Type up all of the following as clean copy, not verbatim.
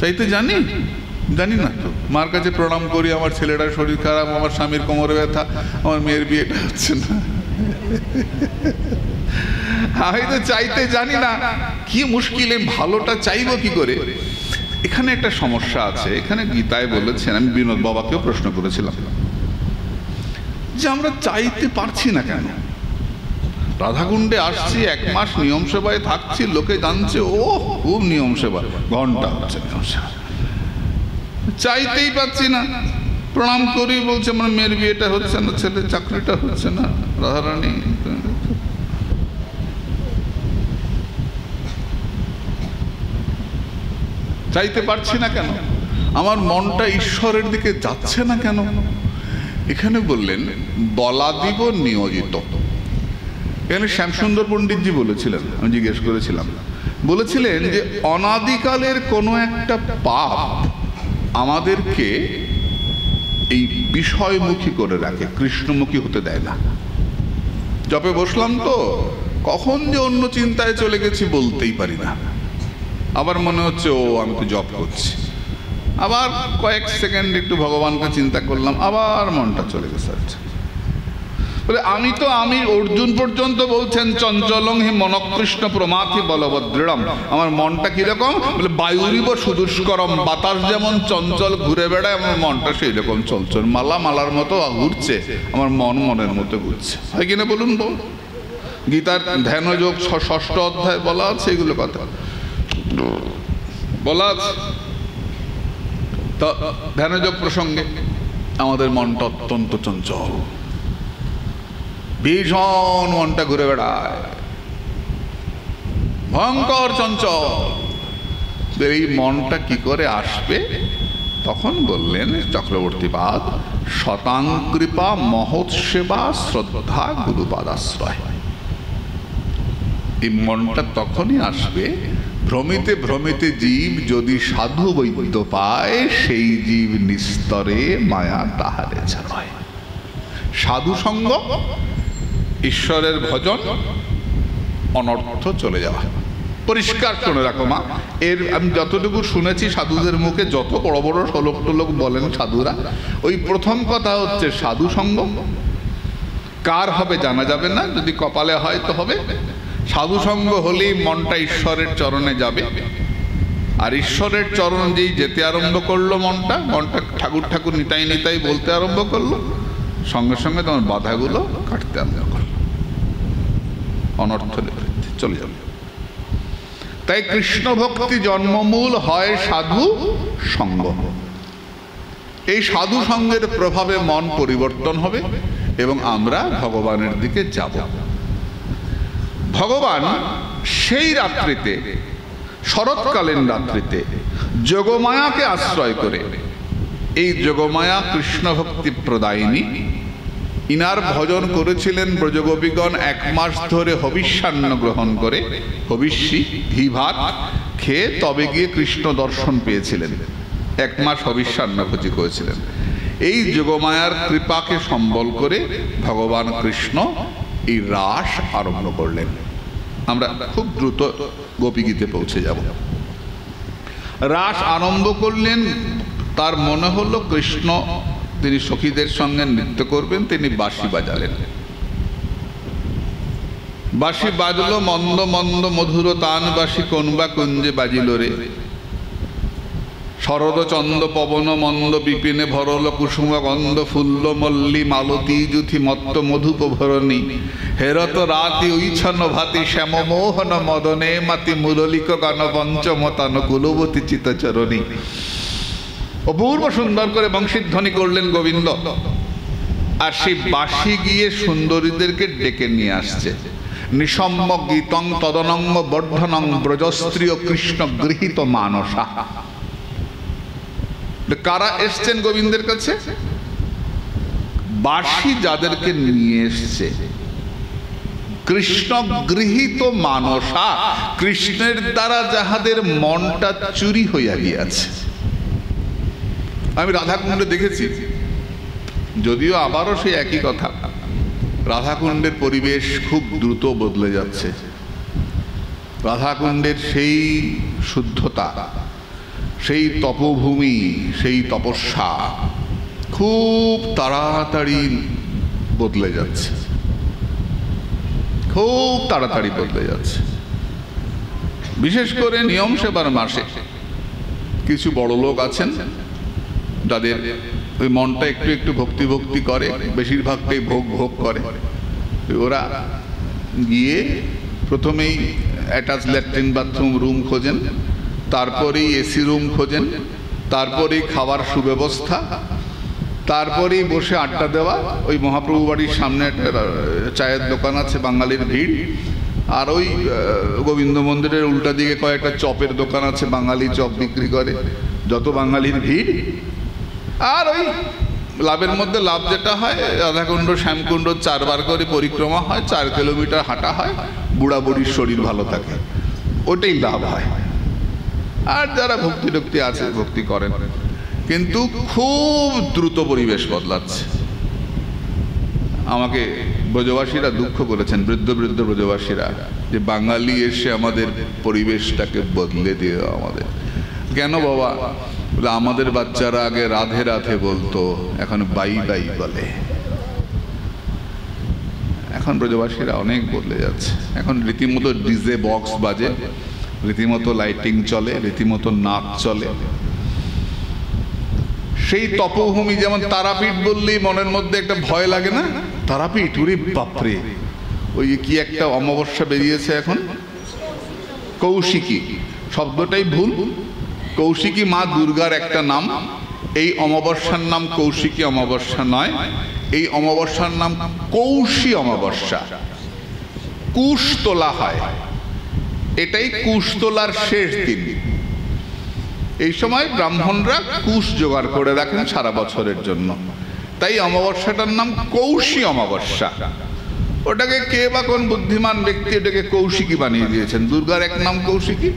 চাইতে জানি জানি না তো। মার কাছে প্রণাম করি, আমার ছেলেটার শরীর খারাপ, আমার স্বামীর কোমরে ব্যথা, আমার মেয়ের বিয়েটা হচ্ছে না। আমি তো চাইতে জানি না, কি মুশকিল, ভালোটা চাইবো কি করে? এখানে একটা সমস্যা আছে। এখানে গীতায় বলেছেন, আমি বিনোদ বাবাকেও প্রশ্ন করেছিলাম যে আমরা চাইতে পারছি না কেন? রাধাকুণ্ডে আসছি, 1 মাস নিয়ম সেবায় থাকছি, লোকে জানছে ও খুব নিয়ম সেবা, ঘন্টা হচ্ছে নিয়ম সেবা, চাইতেই পাচ্ছি না। প্রণাম করি, বলছে আমার মেয়ের বিয়েটা হচ্ছে না, ছেলের চাকরিটা হচ্ছে না, রাধারানী। চাইতে পারছি না কেন? আমার মনটা ঈশ্বরের দিকে যাচ্ছে না কেন? এখানে বললেন বলাদিব নিয়োজিত। এখানে শ্যামসুন্দর পণ্ডিতজি বলেছিলেন, আমি জিজ্ঞেস করেছিলাম, বলেছিলেন যে অনাদিকালের কোনো একটা পাপ আমাদেরকে এই বিষয়মুখী করে রাখে, কৃষ্ণমুখী হতে দেয় না। জপে বসলাম তো কখন যে অন্য চিন্তায় চলে গেছি বলতেই পারি না। আবার মনে হচ্ছে ও আমি তো জপ করছি, আবার কয়েক সেকেন্ড একটু ভগবানকে চিন্তা করলাম, আবার মনটা চলে গেছে। বলে আমি তো আমি, অর্জুন পর্যন্ত বলছেন চঞ্চলং হি মনকৃষ্ণ প্রমাথি বলবদৃঢ়ম। আমার মনটা কিরকম? বলে বায়ুরিব সুদুষ্করম, বাতাস যেমন চঞ্চল ঘুরে বেড়ায়, আমার মনটা সেই রকম চঞ্চল, মালার মতো ঘুরছে, আমার মন মনের মতো ঘুরছে। হয় কিনা বলুন? গীতার ধ্যানযোগ 6ষ্ঠ অধ্যায় বলা আছে, এগুলো কথা বলা আছে। তো ধ্যানযোগ প্রসঙ্গে আমাদের মনটা অত্যন্ত চঞ্চল, ভীষণ মনটা ঘুরে বেড়ায়, ভয়ঙ্কর চঞ্চল। এই মনটা কি করে আসবে? তখন বললেন চক্রবর্তীপাদ, শতাঙ্কৃপা মহৎসেবা শ্রদ্ধা গুরুপাদাশ্রয়। এই মনটা তখনই আসবে, ভ্রমিতে ভ্রমিতে জীব যদি সাধু বৈদ্য পায়, সেই জীব নিস্তরে মায়া তাহারে ছাড়ায়। সাধু সঙ্গ, ঈশ্বরের ভজন, অনর্থ চলে যাওয়া। পরিষ্কার শুনে রাখো মা, এর আমি যতটুকু শুনেছি সাধুদের মুখে, যত বড় বড় শ্লোক টোলক বলেন সাধুরা, ওই প্রথম কথা হচ্ছে সাধু সঙ্গ। কার হবে জানা যাবে না, যদি কপালে হয় তো হবে। সাধু সঙ্গ হলেই মনটা ঈশ্বরের চরণে যাবে, আর ঈশ্বরের চরণ যেই যেতে আরম্ভ করলো, মনটা ঠাকুর ঠাকুর নিতাই নিতাই বলতে আরম্ভ করলো, সঙ্গে সঙ্গে তোমার বাধাগুলো কাটতে আরম্ভ করলো, অনর্থ চলে যাবে। তাই কৃষ্ণ ভক্তি জন্মমূল হয় সাধু সঙ্গ। এই সাধু সঙ্গের প্রভাবে মন পরিবর্তন হবে এবং আমরা ভগবানের দিকে যাব। ভগবান সেই রাত্রিতে, শরৎকালীন রাত্রিতে যোগমায়াকে আশ্রয় করে, এই যোগমায়া কৃষ্ণ ভক্তি প্রদায়িনী, ইনার ভজন করেছিলেন ব্রজগোপীগণ 1 মাস ধরে হবিষ্যান্ন গ্রহণ করে, হবিষ্যি ঘি ভাত খেয়ে তবে গিয়ে কৃষ্ণ দর্শন পেয়েছিলেন। 1 মাস হবিষ্যান্ন ভোজি করেছিলেন। এই যোগমায়ার কৃপাকে সম্বল করে ভগবান কৃষ্ণ এই রাস আরম্ভ করলেন। আমরা খুব দ্রুত গোপীগীতে পৌঁছে যাব। রাস আরম্ভ করলেন, তার মনে হলো কৃষ্ণ তিনি সখীদের সঙ্গে নৃত্য করবেন, তিনি বাঁশি বাজালেন। বাঁশি বাজলো, মন্দ মন্দ মধুর তান বাঁশি কোনবা কুঞ্জে বাজিল রে, শরদ চন্দ পবন মন্দ বিপিনে ভরল কুসুম গন্ধ ফুল্ল মল্লী মালতী যুথি মত্ত মধুপ ভরণী, হেরত রাতি উইছন ভাতি শ্যাম মোহন মদনে মাতি মুরলিক গান পঞ্চমতান কুলবতী চিতচরণী। অপূর্ব সুন্দর করে বংশীধ্বনি করলেন গোবিন্দ, আর সেই বাঁশি গিয়ে সুন্দরীদেরকে ডেকে নিয়ে আসছে। নিসম্য গীতং তদনঙ্গ বর্ধনং ব্রজস্ত্রীয় কৃষ্ণ গৃহীত মানসা। কারা এসছেন গোবিন্দের কাছে? বাঁশি যাদেরকে নিয়ে এসছে, কৃষ্ণ গৃহীত মানসা, কৃষ্ণের দ্বারা যাহাদের মনটা চুরি হইয়া গিয়াছে। আমি রাধাকুণ্ডে দেখেছি, যদিও আবারও সেই একই কথা, রাধাকুণ্ডের পরিবেশ খুব দ্রুত বদলে যাচ্ছে। রাধাকুণ্ডের সেই শুদ্ধতা, সেই তপভূমি, সেই তপস্যা খুব তাড়াতাড়ি বদলে যাচ্ছে, খুব তাড়াতাড়ি বদলে যাচ্ছে। বিশেষ করে নিয়ম সেবার মাসে কিছু বড় লোক আছেন যাদের ওই মনটা একটু একটু ভক্তি ভক্তি করে, বেশিরভাগটাই ভোগ ভোগ করে। ওরা গিয়ে প্রথমেই অ্যাটাচ ল্যাট্রিন বাথরুম রুম খোঁজেন, তারপরেই এসি রুম খোঁজেন, তারপরেই খাবার সুব্যবস্থা, তারপরেই বসে আড্ডা দেওয়া। ওই মহাপ্রভু বাড়ির সামনে একটা চায়ের দোকান আছে, বাঙালির ভিড়। আর ওই গোবিন্দ মন্দিরের উল্টা দিকে কয়েকটা চপের দোকান আছে, বাঙালি চপ বিক্রি করে, যত বাঙালির ভিড়। আর ওই লাভের মধ্যে লাভ যেটা হয়, রাধাকুণ্ড শ্যামকুণ্ড 4 বার করে পরিক্রমা হয়, 4 কিলোমিটার হাঁটা হয়, বুড়া বুড়ির শরীর ভালো থাকে, ওটাই লাভ হয়। আর যারা ভক্তি টক্তি আছে ভক্তি করেন, কিন্তু খুব দ্রুত পরিবেশ বদলাচ্ছে। আমাকে ব্রজবাসীরা দুঃখ করেছেন, বৃদ্ধ বৃদ্ধ ব্রজবাসীরা, যে বাঙালি এসে আমাদের পরিবেশটাকে বদলে দিয়ে আমাদের। কেন বাবা? বলে আমাদের বাচ্চারা আগে রাধে রাধে বলতো, এখন বাই বাই বলে। এখন ব্রজবাসীরা অনেক বদলে যাচ্ছে। এখন রীতিমতো ডিজে বক্স বাজে, রীতিমতো লাইটিং চলে, রীতিমতো নাচ চলে। সেই তপভূমি, যেমন তারাপীঠ বললেই মনের মধ্যে একটা ভয় লাগে না? তারাপীঠ, ওরে বাপরে! ওই কি একটা অমাবস্যা বেরিয়েছে এখন, কৌশিকী, শব্দটাই ভুল। কৌশিকী মা দুর্গার একটা নাম। এই অমাবস্যার নাম কৌশিকী অমাবস্যা নয়, এই অমাবস্যার নাম কৌশী অমাবস্যা। কুশ তোলা হয়, এটাই কুশ তোলার শেষ দিন। এই সময় ব্রাহ্মণরা কুশ জোগাড় করে রাখেন সারা বছরের জন্য, তাই অমাবস্যাটার নাম কৌশী অমাবস্যা। ওটাকে কে বা কোন বুদ্ধিমান ব্যক্তি এটাকে কৌশিকী বানিয়ে দিয়েছেন। দুর্গার এক নাম কৌশিকী,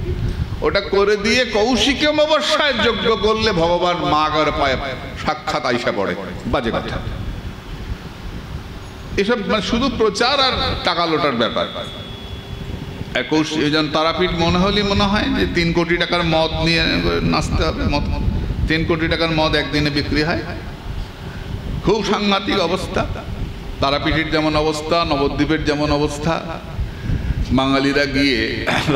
ওটা করে দিয়ে কৌশিকী অমাবস্যায় যজ্ঞ করলে ভগবান মা গর পায় সাক্ষাৎ আইসা পড়ে। বাজে কথা এসব, মানে শুধু প্রচার আর টাকা লোটার ব্যাপার। তারাপীঠ মনে হলেই মনে হয় যে 3 কোটি টাকার মদ নিয়ে নাচতে হবে। 3 কোটি টাকার মদ একদিনে বিক্রি হয়, খুব সাংঘাতিক অবস্থা। তারাপীঠের যেমন অবস্থা, নবদ্বীপের যেমন অবস্থা, বাঙালিরা গিয়ে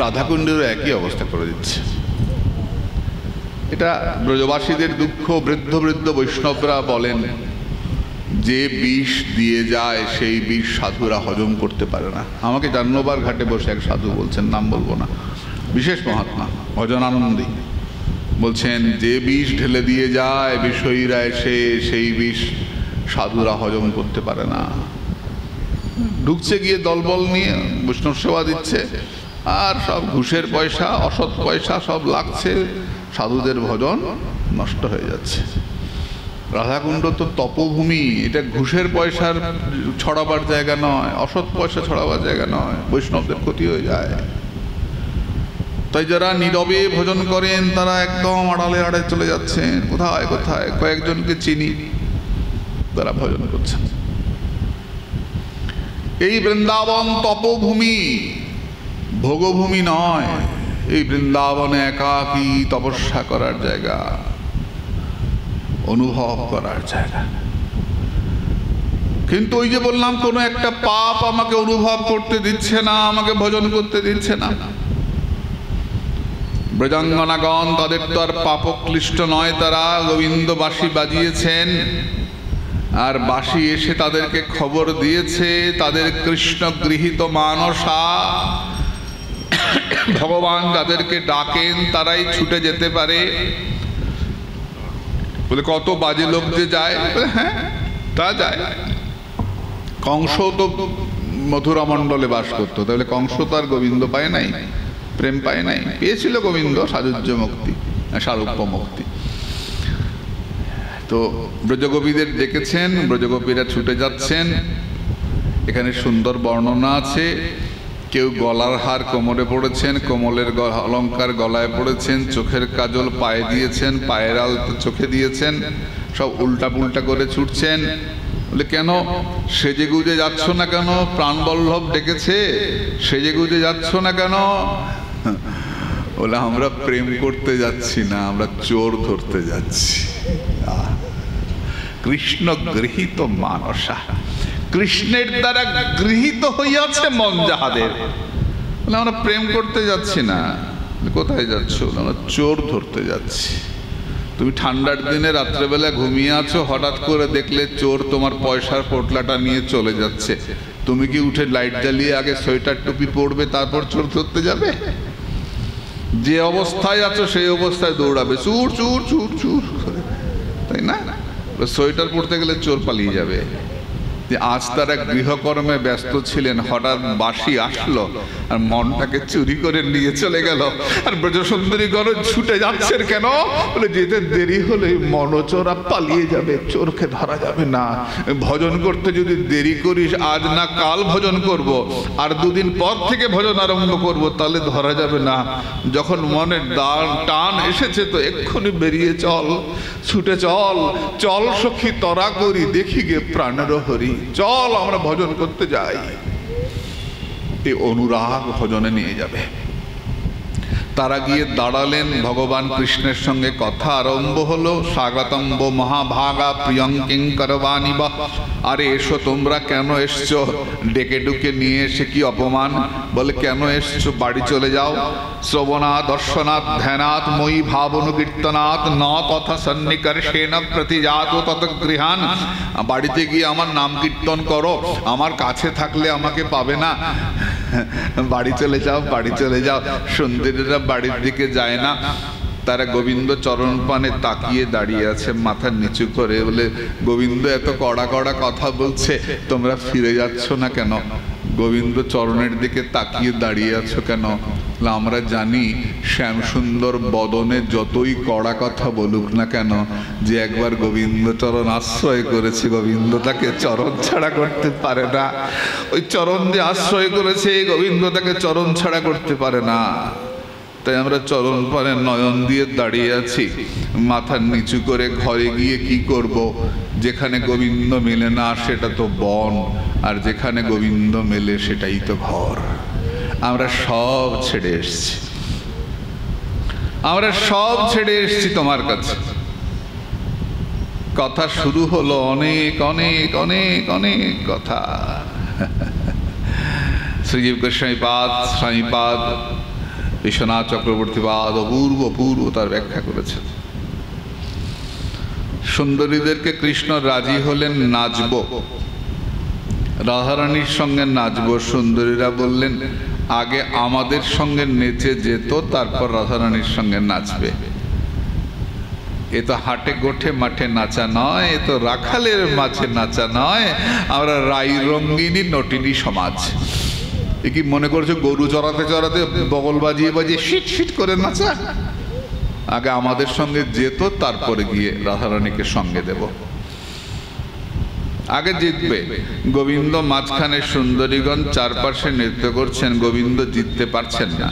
রাধাকুণ্ডেরও একই অবস্থা করে দিচ্ছে। এটা ব্রজবাসীদের দুঃখ। বৃদ্ধ বৃদ্ধ বৈষ্ণবরা বলেন, যে বিষ দিয়ে যায় সেই বিষ সাধুরা হজম করতে পারে না। আমাকে জাহ্নবার ঘাটে বসে এক সাধু বলছেন, নাম বলবো না, বিশেষ মহাত্মা ভজনানন্দী, বলছেন যে বিষ ঢেলে দিয়ে যায় বিষয়ীরা এসে, সেই বিষ সাধুরা হজম করতে পারে না। ঢুকছে গিয়ে দলবল নিয়ে, বৈষ্ণব সেবা দিচ্ছে, আর সব ঘুষের পয়সা, অসৎ পয়সা সব লাগছে, সাধুদের ভজন নষ্ট হয়ে যাচ্ছে। রাধাকুণ্ড তো তপভূমি, এটা ঘুষের পয়সার ছড়াবার জায়গা নয়, অসৎ পয়সা ছড়াবার জায়গা নয়, বৈষ্ণবদের ক্ষতি হয়ে যায়। তাই যারা নীরবে ভজন করেন তারা একদম আড়ালে আড়ে চলে যাচ্ছেন, কোথায় কোথায় কয়েকজনকে চিনি তারা ভজন করছেন। এই বৃন্দাবন তপভূমি, ভোগভূমি নয়। এই বৃন্দাবনে একাকী তপস্যা করার জায়গা, অনুভব করার জায়গা। কিন্তু ওই যে বললাম, কোনো একটা পাপ আমাকে অনুভব করতে দিচ্ছে না, আমাকে ভজন করতে দিচ্ছে না। ব্রজাঙ্গনাগণ, তাদের তো আর পাপক্লিষ্ট নয়, তারা গোবিন্দ বাঁশি বাজিয়েছেন, আর বাঁশি এসে তাদেরকে খবর দিয়েছে তাদের কৃষ্ণ গৃহীত মানসা। ভগবান যাদেরকে ডাকেন তারাই ছুটে যেতে পারে। বলে কত বাজে লোক যে যায়, হ্যাঁ তা যায়। কংস তো মথুরা মণ্ডলে বাস করতো, তাহলে কংস তো আর গোবিন্দ পায় নাই, প্রেম পায় নাই। পেয়েছিল গোবিন্দ সাযুজ্য মুক্তি, সারূপ্য মুক্তি। তো ব্রজগোপীদের ডেকেছেন, ব্রজগোপীরা ছুটে যাচ্ছেন। এখানে সুন্দর বর্ণনা আছে। কেউ গলার হার কোমরে পড়েছেন, কোমলের অলঙ্কার গলায় পড়েছেন, চোখের কাজল পায়ে দিয়েছেন, পায়ের আলতা চোখে দিয়েছেন, সব উল্টা পুল্টা করে ছুটছেন। বলে কেন সেজে গুজে যাচ্ছ না কেন? প্রাণবল্লভ ডেকেছে, সেজে গুজে যাচ্ছ না কেন? বলে আমরা প্রেম করতে যাচ্ছি না, আমরা চোর ধরতে যাচ্ছি। কৃষ্ণ গৃহীত মানসা, কৃষ্ণের দ্বারা গৃহীত হইয়াছে মন যাহাদের। আমরা প্রেম করতে যাচ্ছি না। কোথায় যাচ্ছ? আমরা চোর ধরতে যাচ্ছি। তুমি ঠান্ডার দিনে রাত্রেবেলা ঘুমিয়ে আছো, হঠাৎ করে দেখলে চোর তোমার পয়সার পোটলাটা নিয়ে চলে যাচ্ছে, তুমি কি উঠে লাইট জ্বালিয়ে আগে সোয়েটার টুপি পরবে, তারপর চোর ধরতে যাবে? যে অবস্থায় আছো সেই অবস্থায় দৌড়াবে চুর চুর চুর চুর, তাই না? সোয়েটার পরতে গেলে চোর পালিয়ে যাবে। যে আজ তারা গৃহকর্মে ব্যস্ত ছিলেন, হঠাৎ বাঁশি আসলো আর মনটাকে চুরি করে নিয়ে চলে গেল। আর ব্রজসুন্দরী গণ ছুটে যাচ্ছেন কেন? বলে যেতে দেরি হলে মনচোরা পালিয়ে যাবে, চোরকে ধরা যাবে না। ভজন করতে যদি দেরি করিস, আজ না কাল ভজন করব, আর দুদিন পর থেকে ভজন আরম্ভ করব, তাহলে ধরা যাবে না। যখন মনে টান এসেছে তো এক্ষুনি বেরিয়ে চল, ছুটে চল, চল সখী তরা করি দেখি গে প্রাণের হরি, চল আমরা ভজন করতে যাই। এই অনুরাগ ভজনে নিয়ে যাবে। তারা গিয়ে দাঁড়ালেন, ভগবান কৃষ্ণের সঙ্গে কথা আরম্ভ হলো। স্বাগতম্ব মহাভাগা প্রিয়ং কিঙ্করবাণী বা, আরে এসো, তোমরা কেন এসছো? ডেকে ডুকে নিয়ে এসে কি অপমান? বলে কেন এসছো? বাড়ি চলে যাও। শ্রবণাৎ দর্শনাৎ ধ্যানাৎ মই ভাবনুকীর্তনাৎ ন তথা সন্নিকর্ষেণ প্রতিজাত তত গৃহান। বাড়িতে গিয়ে আমার নাম কীর্তন করো, আমার কাছে থাকলে আমাকে পাবে না। বাড়ি চলে যাও, বাড়ি চলে যাও। সুন্দরীরা বাড়ির দিকে যায় না, তারা গোবিন্দ চরণ পানে তাকিয়ে দাঁড়িয়ে আছে মাথা নিচু করে। বলে গোবিন্দ এত কড়া কড়া কথা বলছে, তোমরা ফিরে যাচ্ছ না কেন? গোবিন্দ চরণের দিকে তাকিয়ে দাঁড়িয়ে আছো কেন? আমরা জানি শ্যাম সুন্দর বদনে যতই কড়া কথা বলুক না কেন, যে একবার গোবিন্দ চরণ আশ্রয় করেছে, গোবিন্দ তাকে চরণ ছাড়া করতে পারে না। ওই চরণ যে আশ্রয় করেছে, গোবিন্দ তাকে চরণ ছাড়া করতে পারে না। তাই আমরা চরণ পানে নয়ন দিয়ে দাঁড়িয়ে আছি, মাথা নিচু করে। ঘরে গিয়ে কি করব? যেখানে গোবিন্দ মেলে না সেটা তো বন, আর যেখানে গোবিন্দ মেলে সেটাই তো ঘর। আমরা সব ছেড়ে এসছি, আমরা সব ছেড়ে এসছি তোমার কাছে। কথা শুরু হলো অনেক অনেক অনেক অনেক কথা। শ্রীজীব গোস্বামীপাদ, স্বামীপাদ, বিশ্বনাথ চক্রবর্তীপাদ অপূর্ব অপূর্ব তার ব্যাখ্যা করেছেন। সুন্দরীদেরকে কৃষ্ণ রাজি হলেন নাচব, রাধারানীর সঙ্গে নাচব। সুন্দরীরা বললেন আগে আমাদের সঙ্গে নেচে যেত, তারপর রাধারানীর সঙ্গে নাচবে। এ তো হাটে গোঠে মাঠে নাচা নয়, এ তো রাখালের মাঝে নাচা নয়। আমরা রাই রঙ্গিনী নটিনী সমাজ। এ কি মনে করছো গরু চড়াতে চড়াতে বগল বাজিয়ে বাজিয়ে শীত শীত করে নাচা? আগে আমাদের সঙ্গে যেত, তারপরে গিয়ে রাধারানীকে সঙ্গে দেব। আগে জিতবে। গোবিন্দ মাঝখানে, সুন্দরীগণ চারপাশে নৃত্য করছেন, গোবিন্দ জিততে পারছেন না।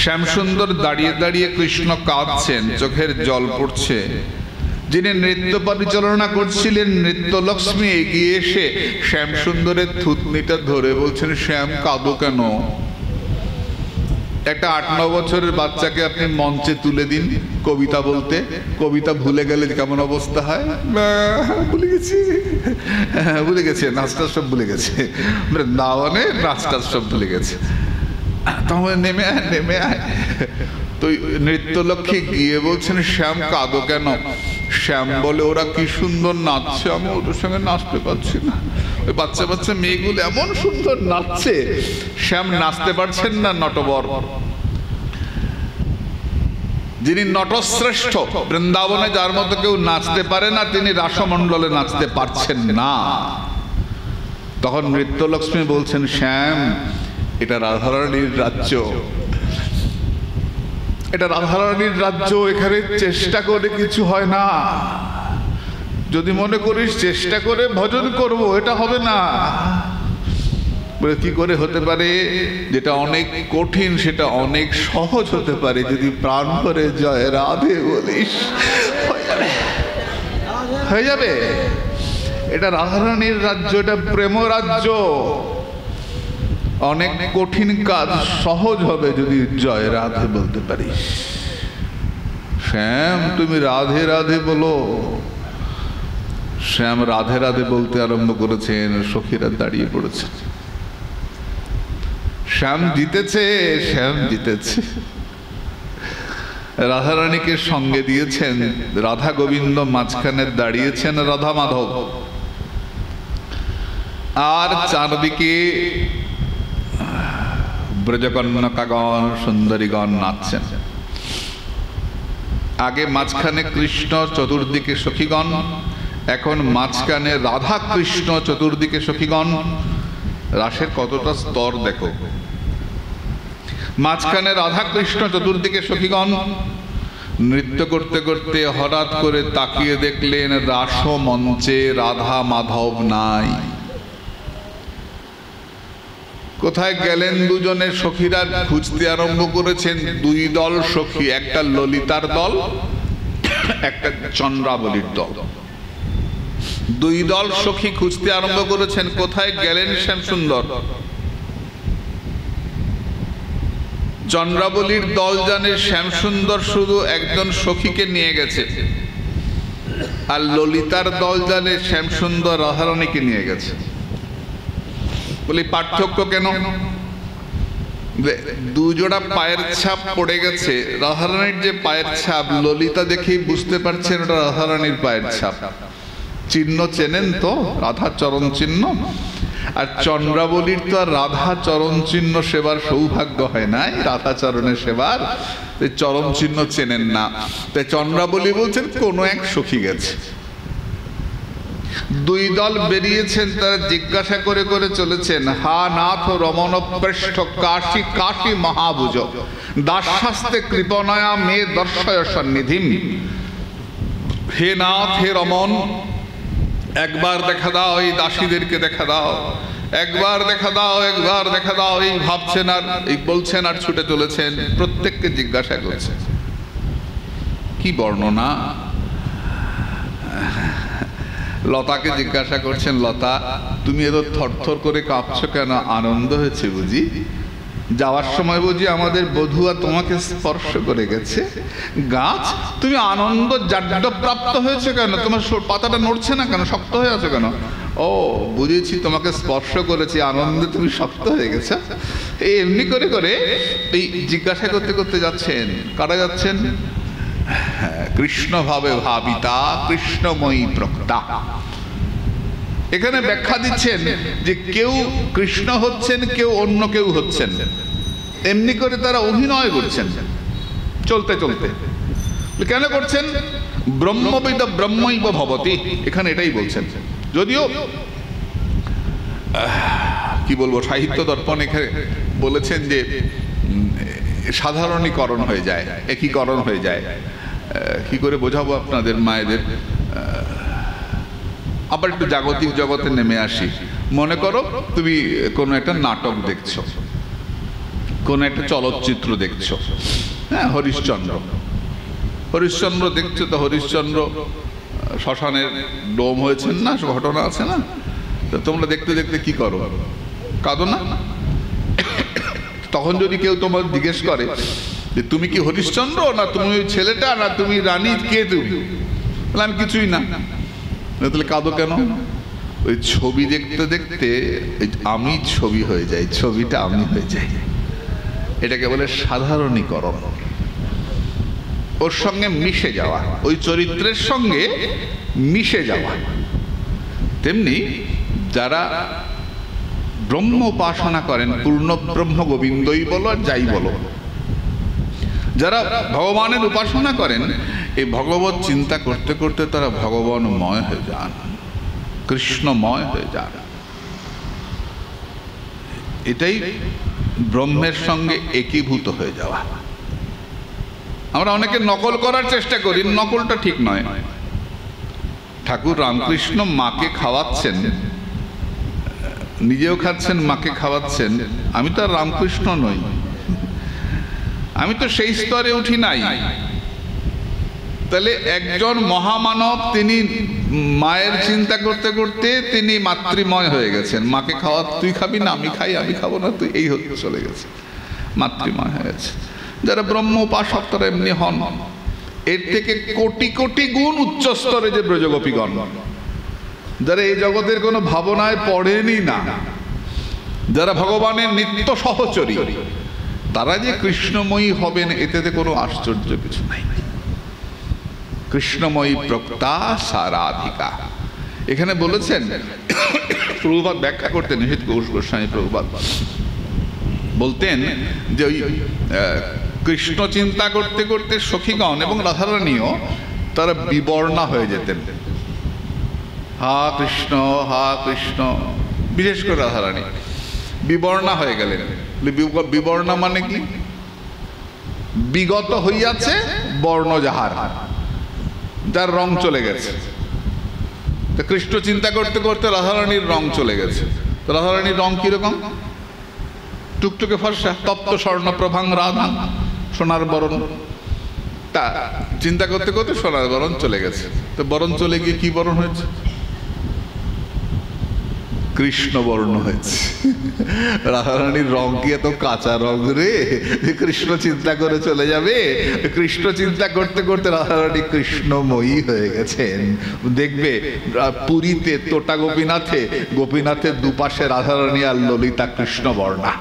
শ্যামসুন্দর দাঁড়িয়ে দাঁড়িয়ে কৃষ্ণ কাঁদছেন, চোখের জল পড়ছে। যিনি নৃত্য পরিচালনা করছিলেন নৃত্যলক্ষ্মী এগিয়ে এসে শ্যামসুন্দরের থুতনিটা ধরে বলছেন, শ্যাম কাঁদো কেন? একটা 8-9 বছরের বাচ্চাকে আপনি মঞ্চে তুলে দিন কবিতা বলতে, কবিতা ভুলে গেলে কেমন অবস্থা হয়? ভুলে গেছি, ভুলে গেছে, নাচটা সব ভুলে গেছে, বৃন্দাবনে নাচটা সব ভুলে গেছে। তাহলে নেমে আয়, নেমে আয়। তো নৃত্যলক্ষ্মী গিয়ে বলছেন, শ্যাম কাঁদো কেন? শ্যাম বলে, ওরা কি সুন্দর নাচছে, আমি ওদের সঙ্গে নাচতে পারছি না। ওই বাচ্চা বাচ্চা মেয়েগুলো এমন সুন্দর নাচছে, শ্যাম নাচতে পারছেন না। নটবর, যিনি নটশ্রেষ্ঠ, বৃন্দাবনে যার মতো কেউ নাচতে পারে না, তিনি রাসমণ্ডলে নাচতে পারছেন না। তখন নৃত্যলক্ষ্মী বলছেন, শ্যাম এটা রাধারানীর রাজ্য, এটা রাধারানীর রাজ্য, এখানে চেষ্টা করে কিছু হয় না। যদি মনে করিস চেষ্টা করে ভজন করব, এটা হবে না। বলে কি করে হতে পারে? যেটা অনেক কঠিন সেটা অনেক সহজ হতে পারে যদি প্রাণ ভরে জয় রাধে বলিস, হয়ে যাবে। এটা রাধারানীর রাজ্য, এটা প্রেম রাজ্য। অনেক কঠিন কাজ সহজ হবে যদি জয় রাধে বলতে পারিস। শ্যাম তুমি রাধে রাধে বলো। শ্যাম রাধে রাধে বলতে আরম্ভ করেছেন, সখীরা দাঁড়িয়ে পড়েছে। শ্যাম জিতেছে, শ্যাম জিতেছে। রাধারানীকে সঙ্গে দিয়েছেন, রাধা গোবিন্দ মাঝখানে দাঁড়িয়েছেন রাধা মাধব, আর চারদিকে ব্রজকন্যকাগণ সুন্দরীগণ নাচছেন। আগে মাঝখানে কৃষ্ণ, চতুর্দিকে সখীগণ, এখন মাঝখানে রাধা কৃষ্ণ, চতুর্দিকে সখীগণ। রাসের কতটা স্তর দেখো। মাঝখানে রাধা কৃষ্ণ, চতুর্দিকে সখীগণ। নৃত্য করতে করতে হঠাৎ করে তাকিয়ে দেখলেন রাস মঞ্চে রাধা মাধব নাই। কোথায় গেলেন দুজনে? সখীরা খুঁজতে আরম্ভ করেছেন। দুই দল সখী, একটা ললিতার দল, একটা চন্দ্রাবলীর দল। দুই দল সখী খুঁজতে আরম্ভ করেছেন। কোথায় গেলেন শ্যামসুন্দর? চন্দ্রাবলীর দল জানে শ্যামসুন্দর শুধু একজন সখীকে নিয়ে গেছে, আর ললিতার দল জানে শ্যামসুন্দর রাধারানীকে নিয়ে গেছে। বলি পার্থক্য কেন? দুজোড়া পায়ের ছাপ পড়ে গেছে। রাধারানীর যে পায়ের ছাপ, ললিতা দেখেই বুঝতে পারছেন ওটা রাধারানীর পায়ের ছাপ। চিহ্ন চেনেন তো, রাধা চরণ চিহ্ন। আর চন্দ্রাবলীর তো আর রাধা চরণ চিহ্ন সেবার সৌভাগ্য হয় নাই, রাধা চরণের সেবার চরণ চিহ্ন চেনেন না। তাই চন্দ্রাবলী বলছেন কোন এক সখী গেছে। দুই দল বেরিয়েছেন, তারা জিজ্ঞাসা করে করে চলেছেন, হা নাথ রমণ পৃষ্ঠ কাশী কাশী মহাভুজ দাসাস্তে কৃপণয়া মে দর্শয় সন্নিধিম। হে নাথ, হে রমণ, একবার দেখা দাও, এই দাসীদেরকে দেখা দাও, একবার দেখা দাও, একবার দেখা দাও। এই ভাবছেন আর এই বলছেন আর ছুটে চলেছেন। প্রত্যেককে জিজ্ঞাসা করছেন। কি বর্ণনা! লতাকে জিজ্ঞাসা করছেন, লতা তুমি এত থরথর করে কাঁপছো কেন? আনন্দ হয়েছে বুঝি? যাওয়ার সময় বুঝি আমাদের বধূয়া তোমাকে স্পর্শ করে গেছে? গাছ, তুমি আনন্দ জাড্য প্রাপ্ত হয়েছে কেন? তোমার পাতাটা নড়ছে না কেন? শক্ত হয়ে আছো কেন? ও বুঝেছি, তোমাকে স্পর্শ করেছি, আনন্দে তুমি শক্ত হয়ে গেছে। এই এমনি করে করে এই জিজ্ঞাসা করতে করতে যাচ্ছেন। কারা যাচ্ছেন? কৃষ্ণ ভাবে ভাবিতা কৃষ্ণময়ী প্রক্তা। এখানে ব্যাখ্যা দিচ্ছেন যে কেউ কৃষ্ণ হচ্ছেন, কেউ অন্য কেউ হচ্ছেন। এমনি করে তারা অভিনয় করছেন চলতে চলতে। কেন করছেন? ব্রহ্মবিদ ব্রহ্মৈব ভবতি, এখানে এটাই বলছেন। যদিও কি বলবো, সাহিত্য দর্পণ এখানে বলেছেন যে সাধারণীকরণ হয়ে যায়, একীকরণ হয়ে যায়। কি করে বোঝাবো আপনাদের মায়েদের? আবার একটু জাগতিক জগতে নেমে আসি। মনে করো তুমি কোনো একটা নাটক দেখছো, কোন একটা চলচ্চিত্র দেখছো। হ্যাঁ, হরিশ্চন্দ্র দেখছো। তো হরিশ্চন্দ্র শ্মশানের ডোম হয়েছেন না, ঘটনা আছে না? তো তোমরা দেখতে দেখতে কি করো? কাঁদো না? তখন যদি কেউ তোমার জিজ্ঞেস করে যে তুমি কি হরিশ্চন্দ্র, না তুমি ওই ছেলেটা, না তুমি রানী, কে তুমি? আমি কিছুই না। তাহলে কাঁদো কেন? ওই ছবি দেখতে দেখতে আমি ছবি হয়ে যাই, ছবিটা আমি হয়ে যাই। এটাকে বলে সাধারণীকরণ। ওর সঙ্গে মিশে যাওয়া, ওই চরিত্রের সঙ্গে মিশে যাওয়া। তেমনি যারা ব্রহ্ম উপাসনা করেন, পূর্ণ ব্রহ্ম গোবিন্দই বলো আর যাই বলো, যারা ভগবানের উপাসনা করেন, এই ভগবত চিন্তা করতে করতে তারা ভগবানময় হয়ে যান, কৃষ্ণময় হয়ে যান। এটাই ব্রহ্মের সঙ্গে একীভূত হয়ে যাওয়া। আমরা অনেকে নকল করার চেষ্টা করি, নকলটা ঠিক নয়। ঠাকুর রামকৃষ্ণ মাকে খাওয়াচ্ছেন, নিজেও খাচ্ছেন, মাকে খাওয়াচ্ছেন। আমি তো আর রামকৃষ্ণ নই, আমি তো সেই স্তরে উঠি নাই। তাহলে একজন মহামানব তিনি মায়ের চিন্তা করতে করতে তিনি মাতৃময় হয়ে গেছেন। মাকে খাওয়া, তুই খাবি না আমি খাই, আমি খাবো না তুই, এই হতে চলে গেছে, মাতৃময় হয়ে গেছে। যারা ব্রহ্ম উপাসক তারা এমনি হন। এর থেকে কোটি কোটি গুণ উচ্চ স্তরে যে ব্রজগোপীগণ, যারা এই জগতের কোনো ভাবনায় পড়েনি না, যারা ভগবানের নিত্য সহচরী, তারা যে কৃষ্ণময়ী হবেন এতে কোনো আশ্চর্য কিছু নাই। কৃষ্ণময়ী প্রক্তা সারাধিকা এখানে বলেছেন। প্রভুপাদ ব্যাখ্যা করতেন, নিহিত ঘোষ গোস্বামী প্রভুপাদ বলতেন যে ওই কৃষ্ণ চিন্তা করতে করতে সখীগণ এবং রাধারানীও তারা বিবর্ণা হয়ে যেতেন। হা কৃষ্ণ, বিশেষ করে রাধারানী বিবর্ণা হয়ে গেলেন। বিবর্ণা মানে কি? বিগত হইয়াছে বর্ণ যাহার, যার রং চলে গেছে। তো কৃষ্ণ চিন্তা করতে করতে রাধারানীর রং চলে গেছে। তো রাধারানীর রং কিরকম? টুকটুকে ফর্সা, তপ্ত স্বর্ণপ্রভাং রাধা, সোনার বরণ। তা চিন্তা করতে করতে সোনার বরণ চলে গেছে। তো বরণ চলে গিয়ে কি বরণ হয়েছে? কৃষ্ণ বর্ণ হয়েছে। রাধারানীর রং কি এত কাঁচা রং রে, কৃষ্ণ চিন্তা করে চলে যাবে? কৃষ্ণ চিন্তা করতে করতে রাধারানী কৃষ্ণময়ী হয়ে গেছেন। দেখবে পুরীতে তোটা গোপীনাথের দুপাশে রাধারানী আর ললিতা কৃষ্ণ বর্ণা।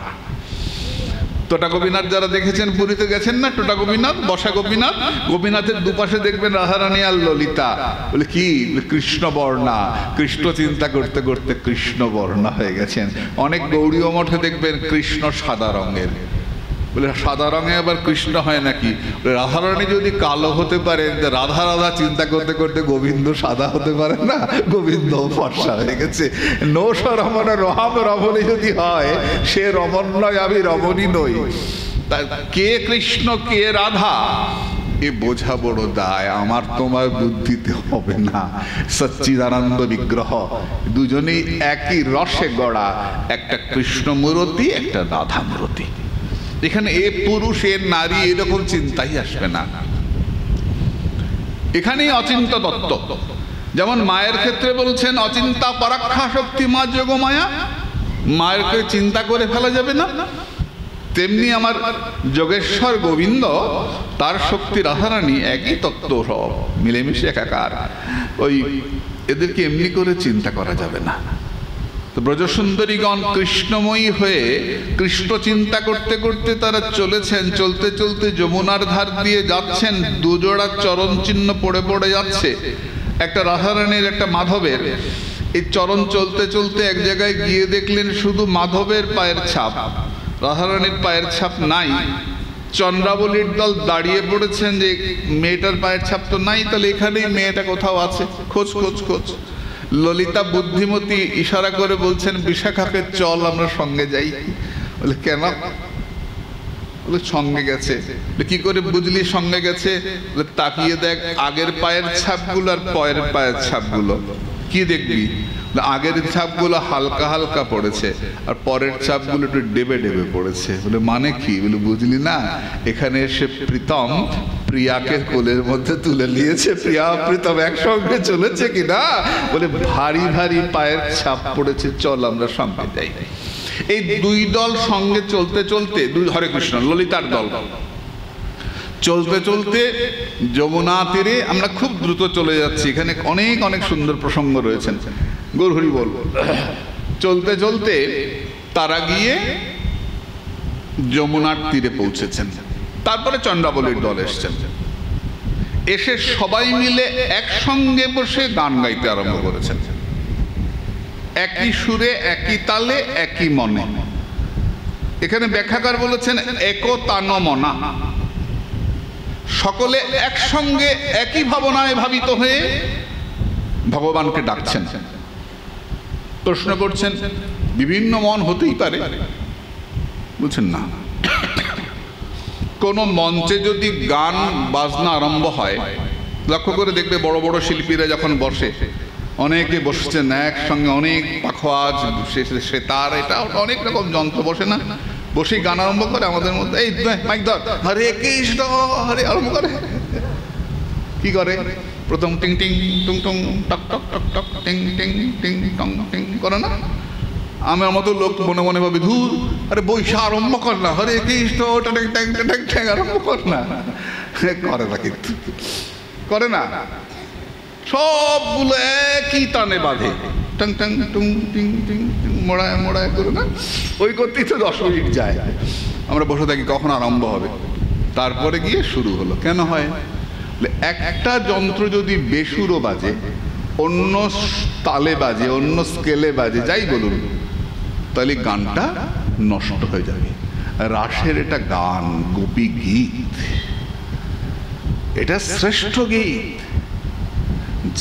তোটা গোপীনাথ যারা দেখেছেন, পুরীতে গেছেন না, টোটা গোপীনাথ, বসা গোপীনাথ, গোপীনাথের দুপাশে দেখবেন রাধারানী আর ললিতা। বলে কি? কৃষ্ণ বর্ণা। কৃষ্ণ চিন্তা করতে করতে কৃষ্ণ বর্ণা হয়ে গেছেন। অনেক গৌড়ীয় মঠে দেখবেন কৃষ্ণ সাদা রঙের। বলে সাদা রঙে আবার কৃষ্ণ হয় নাকি? রাধারানী যদি কালো হতে পারে, রাধা রাধা চিন্তা করতে করতে গোবিন্দ সাদা হতে পারে না? গোবিন্দ ফর্সা হয়ে গেছে। নোষ রমণ রহাম রমণী যদি হয়, সে রমণ নয়, আমি রমণী নই। কে কৃষ্ণ কে রাধা এ বোঝা বড় দায়, আমার তোমার বুদ্ধিতে হবে না। সচ্চিদানন্দ বিগ্রহ, দুজনেই একই রসে গড়া, একটা কৃষ্ণ মূরতি, একটা রাধা মূরতি। এখানে এ পুরুষ এ নারী এরকম চিন্তাই আসবে না। এখানেই অচিন্ত তত্ত্ব। যেমন মায়ের ক্ষেত্রে বলছেন অচিন্তা পরাক্ষা শক্তি মা যোগমায়া, মায়েরকে চিন্তা করে ফেলা যাবে না। তেমনি আমার যোগেশ্বর গোবিন্দ, তার শক্তি রাধারানী একই তত্ত্ব, সব মিলেমিশে একাকার। ওই এদেরকে এমনি করে চিন্তা করা যাবে না। তো ব্রজসুন্দরীগণ কৃষ্ণময়ী হয়ে কৃষ্ণ চিন্তা করতে করতে তারা চলেছেন। চলতে চলতে যমুনার ধার দিয়ে যাচ্ছেন, দুজোড়া চরণ চিহ্ন পড়ে পড়ে যাচ্ছে, একটা রাধারানীর একটা মাধবের। এই চরণ চলতে চলতে এক জায়গায় গিয়ে দেখলেন শুধু মাধবের পায়ের ছাপ, রাধারানীর পায়ের ছাপ নাই। চন্দ্রাবলীর দল দাঁড়িয়ে পড়েছেন যে মেয়েটার পায়ের ছাপ তো নাই, তাহলে এখানেই মেয়েটা কোথাও আছে, খোঁজ খোঁজ খোঁজ। ললিতা বুদ্ধিমতী ইশারা করে বলছেন বিশাখাকে চল আমরা সঙ্গে যাই। বলে কেন? বলে সঙ্গে গেছে। কি করে বুঝলি সঙ্গে গেছে? তাকিয়ে দেখ আগের পায়ের ছাপগুলো আর পরের পায়ের ছাপগুলো, কি দেখবি? আগের ছাপগুলো হালকা হালকা পড়েছে আর পরের ছাপগুলো একটু ডেবে ডেবে পড়েছে। বলে মানে কি? বলে বুঝলি না, এখানে এসে প্রীতম প্রিয়াকে কোলের মধ্যে তুলে নিয়েছে, প্রিয়া প্রীতম একসঙ্গে চলেছে কিনা। বলে ভারী ভারী পায়ের ছাপ পড়েছে, চল আমরা সঙ্গে যাই। এই দুই দল সঙ্গে চলতে চলতে, দুই হরে কৃষ্ণ ললিতার দল চলতে চলতে যমুনা তীরে, আমরা খুব দ্রুত চলে যাচ্ছি, এখানে অনেক অনেক সুন্দর প্রসঙ্গ রয়েছেন, গৌর হরি বল। চলতে চলতে তারা গিয়ে যমুনার তীরে পৌঁছেছেন। তারপরে চন্দ্রাবলীর দল এসছেন। এসে সবাই মিলে একসঙ্গে বসে গান গাইতে আরম্ভ করেছেন, একই সুরে একই তালে একই মনে। এখানে ব্যাখ্যাকার বলেছেন একতান মনা, সকলে একসঙ্গে একই ভাবনায় ভাবিত হয়ে ভগবানকে ডাকছেন। প্রশ্ন করছেন বিভিন্ন মন হতেই পারে, বুঝছেন না? কোন মঞ্চে যদি গান বাজনা আরম্ভ হয়, লক্ষ্য করে দেখবে বড় বড় শিল্পীরা যখন বসে, অনেকে বসছেন একসঙ্গে, অনেক পাখোয়াজ, সেতার, এটা অনেক রকম যন্ত্র বসে না, বসেই গান আরম্ভ করে। আমাদের মধ্যে এই মাইক ধর, হরে কৃষ্ণ হরে আরম্ভ করে। কি করে? প্রথম টিং টিং টুং টুং টক টক টক টক টিং টিং টিং টং টিং করে না? আমার মতো লোক মনে মনে ভাবে, ধুর, আরে বৈশা আরম্ভ কর না, হরে কৃষ্ণ ট্যাং ট্যাং ট্যাং ট্যাং আরম্ভ কর না। করে না, কিন্তু করে না, সবগুলো একই টানে বাঁধে, টং টং টুং টিং টিং মোড়ায় মোড়ায় করে না, ওই করতেই তো 10 মিনিট যায়। আমরা বসে থাকি কখন আরম্ভ হবে, তারপরে গিয়ে শুরু হলো। কেন হয়? একটা যন্ত্র যদি বেসুরো বাজে, অন্য তালে বাজে, অন্য স্কেলে বাজে, যাই বলুন, তাহলে গানটা নষ্ট হয়ে যাবে। রাসের এটা গান, গোপী গীত, এটা শ্রেষ্ঠ গীত।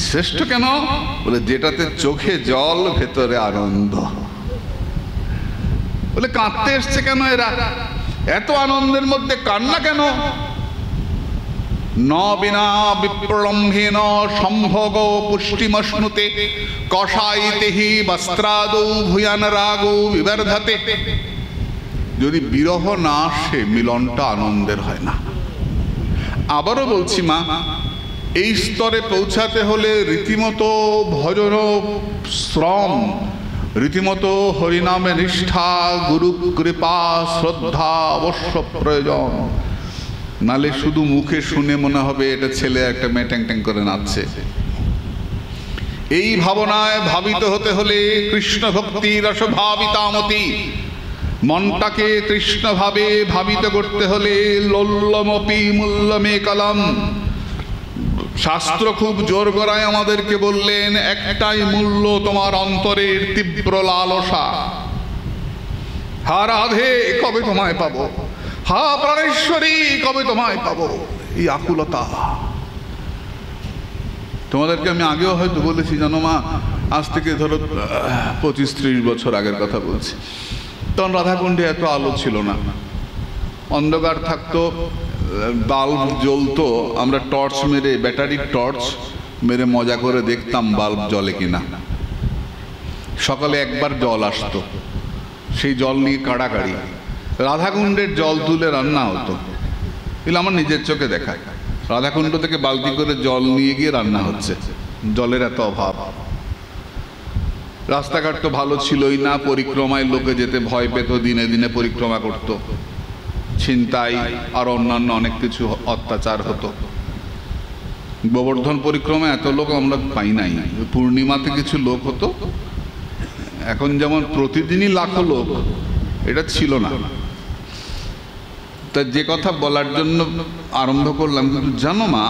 শ্রেষ্ঠ কেন? বলে যেটাতে চোখে জল, ভেতরে আনন্দ। বলে কাঁদতে এসছে কেন এরা? এত আনন্দের মধ্যে কান্না কেন? ন বিনা বিপ্রলম্ভেন সম্ভোগ পুষ্টিমশ্নুতে কষাইতেহি বস্ত্রাদৌ ভূয়ান রাগৌ বিবর্ধতে। যদি বিরহ না আসে, মিলনটা আনন্দের হয় না। আবারও বলছি মা, এই স্তরে পৌঁছাতে হলে রীতিমতো ভজন শ্রম, রীতিমতো হরিনামে নিষ্ঠা, গুরু কৃপা, শ্রদ্ধা অবশ্য প্রয়োজন। নালে শুধু মুখে শুনে মনে হবে এটা ছেলে একটা মেয়ে ট্যাং ট্যাং করে নাচছে। এই ভাবনায় ভাবিত হতে হলে কৃষ্ণ ভক্তি রসভাবিতামতি, মনটাকে কৃষ্ণ ভাবে ভাবিত করতে হলে লোল্লমপি মূল্যমে কলম। শাস্ত্র খুব জোর গলায় আমাদেরকে বললেন, একটাই মূল্য তোমার অন্তরের তীব্র লালসা। হা রাধে কবে তোমায় পাবো, হা প্রাণেশ্বরী কবে তোমায় পাবো, এই আকুলতা। তোমাদেরকে আমি আগেও হয়তো বলেছি, জানো মা, আজ থেকে ধরো 25-30 বছর আগের কথা বলছি। তখন রাধাকুণ্ডে এত আলো ছিল না, অন্ধকার থাকতো, বাল্ব জ্বলতো, আমরা টর্চ মেরে, ব্যাটারির টর্চ মেরে মজা করে দেখতাম বাল্ব জ্বলে কিনা। সকালে একবার জল আসতো, সেই জল নিয়ে কাড়াকাড়ি। রাধাকুণ্ডের জল তুলে রান্না হতো, এগুলো আমার নিজের চোখে দেখা। রাধাকুণ্ড থেকে বালতি করে জল নিয়ে গিয়ে রান্না হচ্ছে, জলের এত অভাব। রাস্তাঘাট তো ভালো ছিলই না, পরিক্রমায় লোকে যেতে ভয় পেত, দিনে দিনে পরিক্রমা করত, ছিনতাই আর অন্যান্য অনেক কিছু অত্যাচার হতো। গোবর্ধন পরিক্রমায় এত লোক আমরা পাই নাই, পূর্ণিমাতে কিছু লোক হতো। এখন যেমন প্রতিদিনই লাখো লোক, এটা ছিল না। তা যে কথা বলার জন্য আরম্ভ করলাম, কিন্তু জানো মা,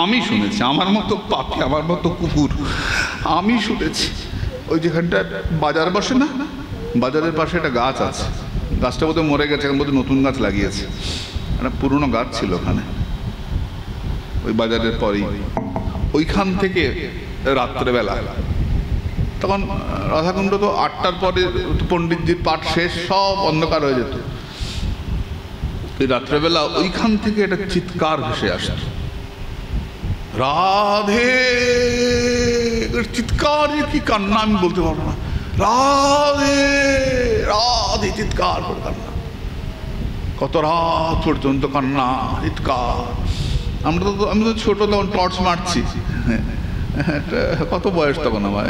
আমি শুনেছি, আমার মতো পাপি, আমার মতো কুকুর, আমি শুনেছি ওই যেখানটা বাজার বসে না, বাজারের পাশে একটা গাছ আছে, গাছটা বোধহয় মরে গেছে, এখন বোধহয় নতুন গাছ লাগিয়েছে। একটা পুরনো গাছ ছিল ওখানে, ওই বাজারের পরেই। ওইখান থেকে রাত্রেবেলা, তখন রাধাকুণ্ড তো 8টার পরে পণ্ডিতজির পাঠ শেষ, সব অন্ধকার হয়ে যেত। এই রাত্রেবেলা ওইখান থেকে একটা চিৎকার ভেসে আসত, রাধে। চিৎকার, কি কান্না আমি বলতে পারবো না, রাধে রাধে চিৎকার করে কান্না, কত রাত পর্যন্ত কান্না, চিৎকার। আমি তো ছোট, তখন টর্চ মারছি, কত বয়স তখন আমার,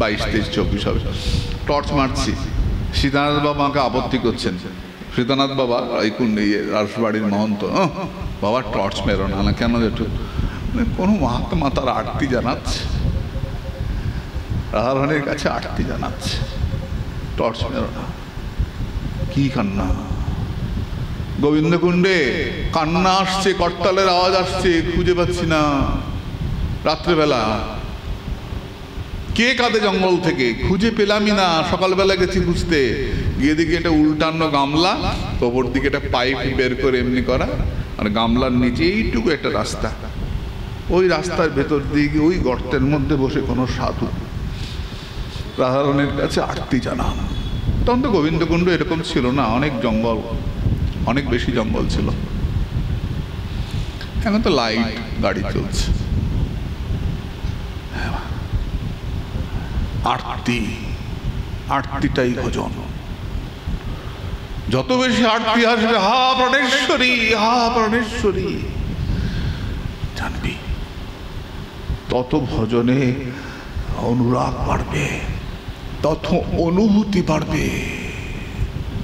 22-23-24 হবে, টর্চ মারছি। সীতানাথ বাবা আমাকে আপত্তি করছেন, সীতানাথ বাবা এই রাসবাড়ির মহন্ত, বাবা টর্চ মেরো না। কেন যেটু? কোনো মহাত্মা তার আরতি জানাচ্ছে, রাধারানীর কাছে আরতি জানাচ্ছে, টর্চ মেরো না। কি কান্না! গোবিন্দকুণ্ডে কান্না আসছে, করতালের আওয়াজ আসছে, খুঁজে পাচ্ছি না। রাত্রেবেলা কে কাঁদে জঙ্গল থেকে, খুঁজে পেলামই না। সকালবেলা গেছি খুঁজতে, গিয়ে দিকে একটা উল্টানো গামলা, ওপর দিকে একটা পাইপ বের করে এমনি করা, আর গামলার নিচে এইটুকু একটা রাস্তা। ওই রাস্তার ভেতর দিয়ে ওই গর্তের মধ্যে বসে কোনো সাধু রাধারণের কাছে আরতি জানান। তখন তো গোবিন্দকুণ্ড এরকম ছিল না, অনেক জঙ্গল, অনেক বেশি জঙ্গল ছিল। এখন তো লাইট গাড়ি চলছে। আরতি, আরতিটাই ভজন। যত বেশি আরতি আসবে, হা প্রাণেশ্বরী, হা প্রাণেশ্বরী, জানবি, তত ভজনে অনুরাগ বাড়বে, তত অনুভূতি বাড়বে।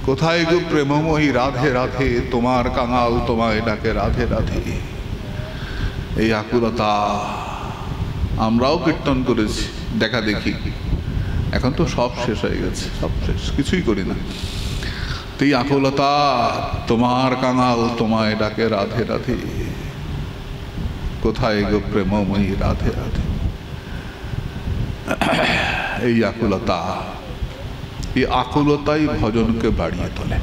কোথায় গো প্রেমময়ী রাধে রাধে, তোমার কাঙাল তোমায় ডাকে রাধে রাধে। এই আকুলতা আমরাও কীর্তন করেছি দেখা দেখি, এখন তো সব শেষ হয়ে গেছে, সব শেষ, কিছুই করি না। তো এই আকুলতা, তোমার কাঙাল তোমায় ডাকে রাধে রাধে, কোথায় গো প্রেমময়ী রাধে রাধে। এই আকুলতা, এই আকুলতাই ভজনকে বাড়িয়ে তোলে।